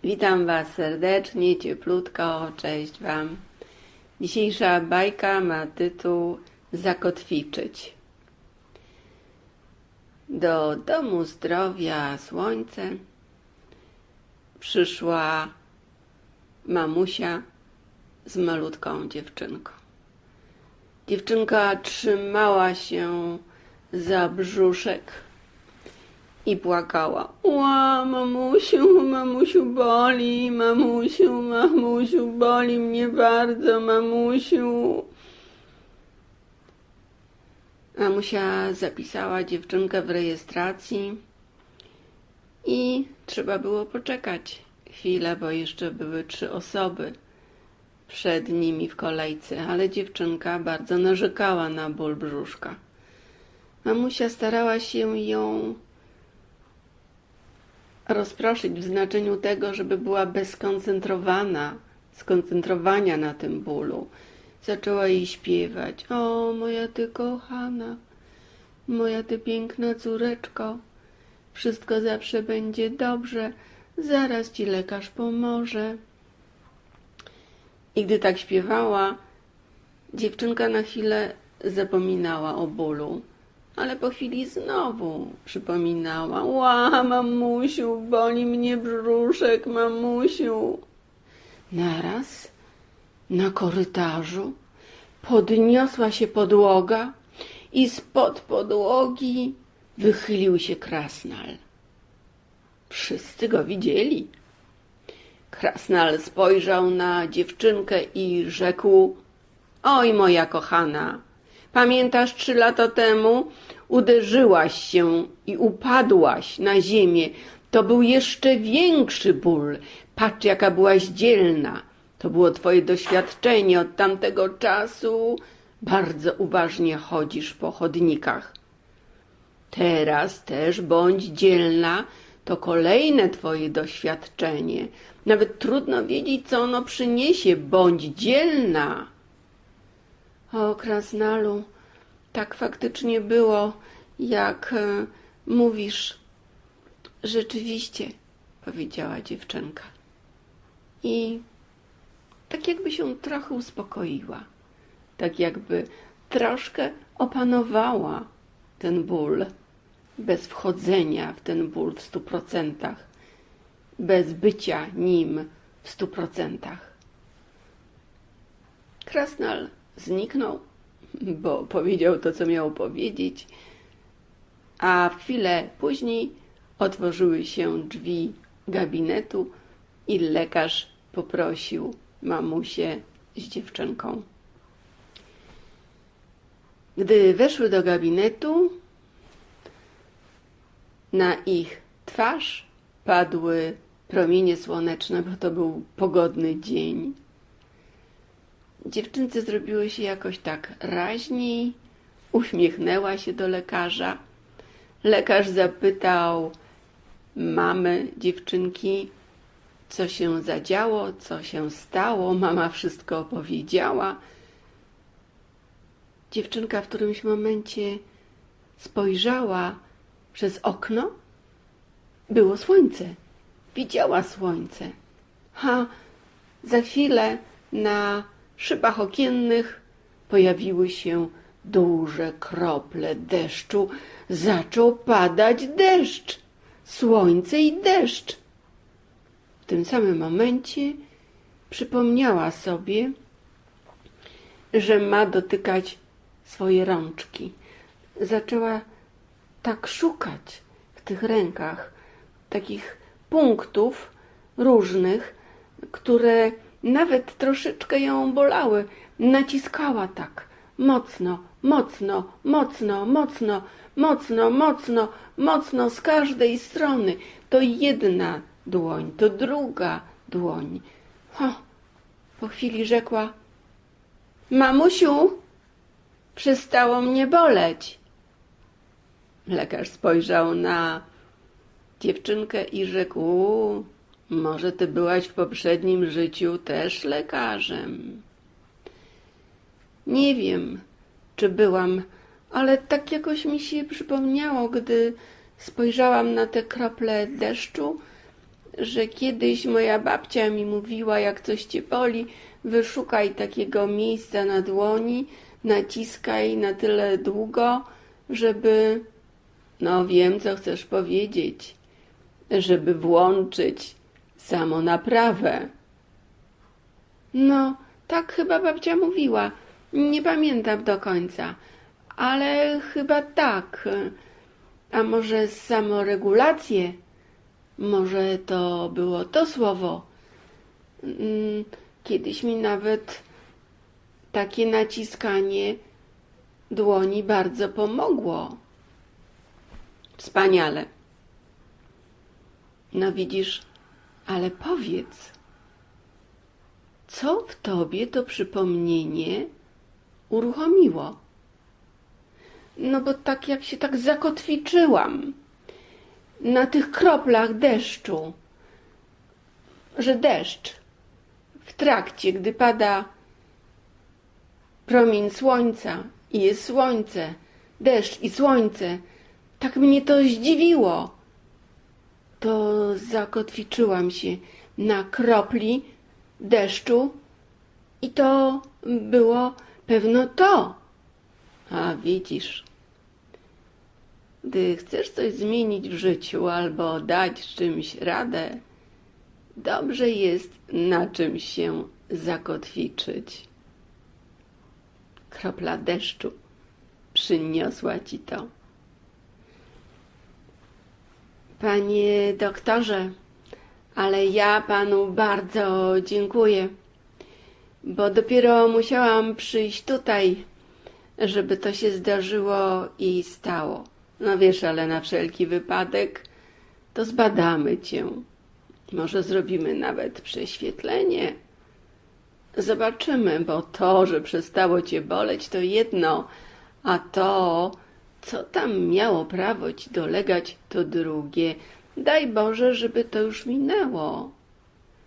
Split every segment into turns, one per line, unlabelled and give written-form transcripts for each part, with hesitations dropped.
Witam Was serdecznie, cieplutko, cześć Wam. Dzisiejsza bajka ma tytuł Zakotwiczyć. Do domu zdrowia Słońce przyszła mamusia z malutką dziewczynką. Dziewczynka trzymała się za brzuszek i płakała. Ła, mamusiu, mamusiu boli, mamusiu, mamusiu boli mnie bardzo, mamusiu. Mamusia zapisała dziewczynkę w rejestracji i trzeba było poczekać chwilę, bo jeszcze były 3 osoby przed nimi w kolejce, ale dziewczynka bardzo narzekała na ból brzuszka. Mamusia starała się ją rozproszyć w znaczeniu tego, żeby była skoncentrowania na tym bólu. Zaczęła jej śpiewać: o, moja ty kochana, moja ty piękna córeczko, wszystko zawsze będzie dobrze, zaraz ci lekarz pomoże. I gdy tak śpiewała, dziewczynka na chwilę zapominała o bólu, ale po chwili znowu przypominała: ła, mamusiu, boli mnie brzuszek, mamusiu. Naraz na korytarzu podniosła się podłoga i spod podłogi wychylił się krasnal. Wszyscy go widzieli. Krasnal spojrzał na dziewczynkę i rzekł: oj, moja kochana, pamiętasz 3 lata temu uderzyłaś się i upadłaś na ziemię. To był jeszcze większy ból. Patrz, jaka byłaś dzielna. To było twoje doświadczenie. Od tamtego czasu bardzo uważnie chodzisz po chodnikach. Teraz też bądź dzielna. To kolejne twoje doświadczenie. Nawet trudno wiedzieć, co ono przyniesie. Bądź dzielna. O, krasnalu, tak faktycznie było, jak mówisz. Rzeczywiście, powiedziała dziewczynka. I tak jakby się trochę uspokoiła, tak jakby troszkę opanowała ten ból, bez wchodzenia w ten ból w 100%, bez bycia nim w 100%. Krasnal zniknął, bo powiedział to, co miał powiedzieć, a w chwilę później otworzyły się drzwi gabinetu i lekarz poprosił mamusię z dziewczynką. Gdy weszły do gabinetu, na ich twarz padły promienie słoneczne, bo to był pogodny dzień. Dziewczynce zrobiło się jakoś tak raźniej, uśmiechnęła się do lekarza. Lekarz zapytał mamy dziewczynki, co się zadziało, co się stało. Mama wszystko opowiedziała. Dziewczynka w którymś momencie spojrzała przez okno. Było słońce. Widziała słońce. Za chwilę na szybach okiennych pojawiły się duże krople deszczu. Zaczął padać deszcz. Słońce i deszcz. W tym samym momencie przypomniała sobie, że ma dotykać swoje rączki. Zaczęła tak szukać w tych rękach takich punktów różnych, które nawet troszeczkę ją bolały. Naciskała tak mocno, mocno, mocno, mocno, mocno, mocno, mocno z każdej strony. To jedna dłoń, to druga dłoń. Po chwili rzekła: mamusiu, przestało mnie boleć. Lekarz spojrzał na dziewczynkę i rzekł: może ty byłaś w poprzednim życiu też lekarzem. Nie wiem, czy byłam, ale tak jakoś mi się przypomniało, gdy spojrzałam na te krople deszczu, że kiedyś moja babcia mi mówiła, jak coś cię boli, wyszukaj takiego miejsca na dłoni, naciskaj na tyle długo, żeby, no wiem, co chcesz powiedzieć, żeby włączyć samonaprawę. No, tak chyba babcia mówiła. Nie pamiętam do końca, ale chyba tak. A może samoregulację? Może to było to słowo. Kiedyś mi nawet takie naciskanie dłoni bardzo pomogło. Wspaniale. No widzisz, ale powiedz, co w tobie to przypomnienie uruchomiło? No bo tak jak się tak zakotwiczyłam na tych kroplach deszczu, że deszcz w trakcie, gdy pada promień słońca i jest słońce, deszcz i słońce, tak mnie to zdziwiło. To zakotwiczyłam się na kropli deszczu i to było pewno to. A widzisz, gdy chcesz coś zmienić w życiu albo dać czymś radę, dobrze jest na czymś się zakotwiczyć. Kropla deszczu przyniosła ci to. Panie doktorze, ale ja panu bardzo dziękuję, bo dopiero musiałam przyjść tutaj, żeby to się zdarzyło i stało. No wiesz, ale na wszelki wypadek to zbadamy cię. Może zrobimy nawet prześwietlenie. Zobaczymy, bo to, że przestało cię boleć, to jedno, a to, co tam miało prawo ci dolegać, to drugie. Daj Boże, żeby to już minęło.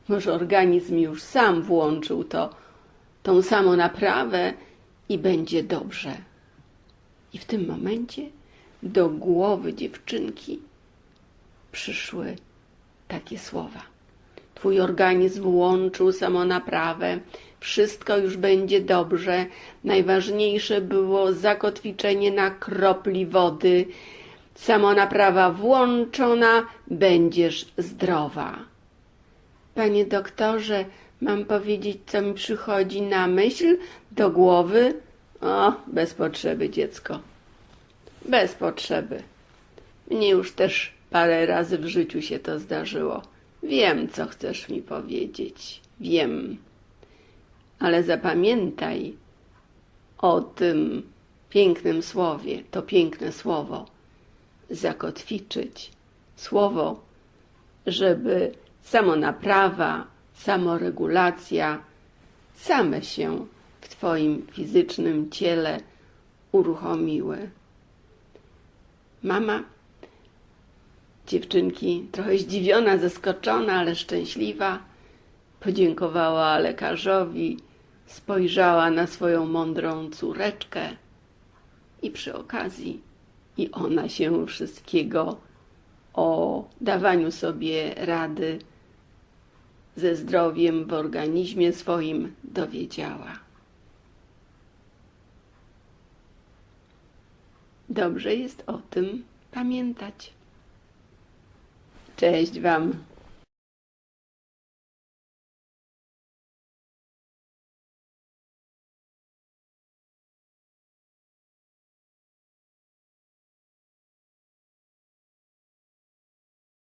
Może organizm już sam włączył tą samą naprawę i będzie dobrze. I w tym momencie do głowy dziewczynki przyszły takie słowa. Twój organizm włączył samonaprawę, wszystko już będzie dobrze. Najważniejsze było zakotwiczenie na kropli wody. Samonaprawa włączona, będziesz zdrowa. Panie doktorze, mam powiedzieć, co mi przychodzi na myśl, do głowy? O, bez potrzeby, dziecko. Bez potrzeby. Mnie już też parę razy w życiu się to zdarzyło. Wiem, co chcesz mi powiedzieć. Wiem. Ale zapamiętaj o tym pięknym słowie, to piękne słowo. Zakotwiczyć. Słowo, żeby samonaprawa, samoregulacja same się w twoim fizycznym ciele uruchomiły. Mama dziewczynki, trochę zdziwiona, zaskoczona, ale szczęśliwa, podziękowała lekarzowi, spojrzała na swoją mądrą córeczkę i przy okazji i ona się wszystkiego o dawaniu sobie rady ze zdrowiem w organizmie swoim dowiedziała. Dobrze jest o tym pamiętać. Cześć Wam.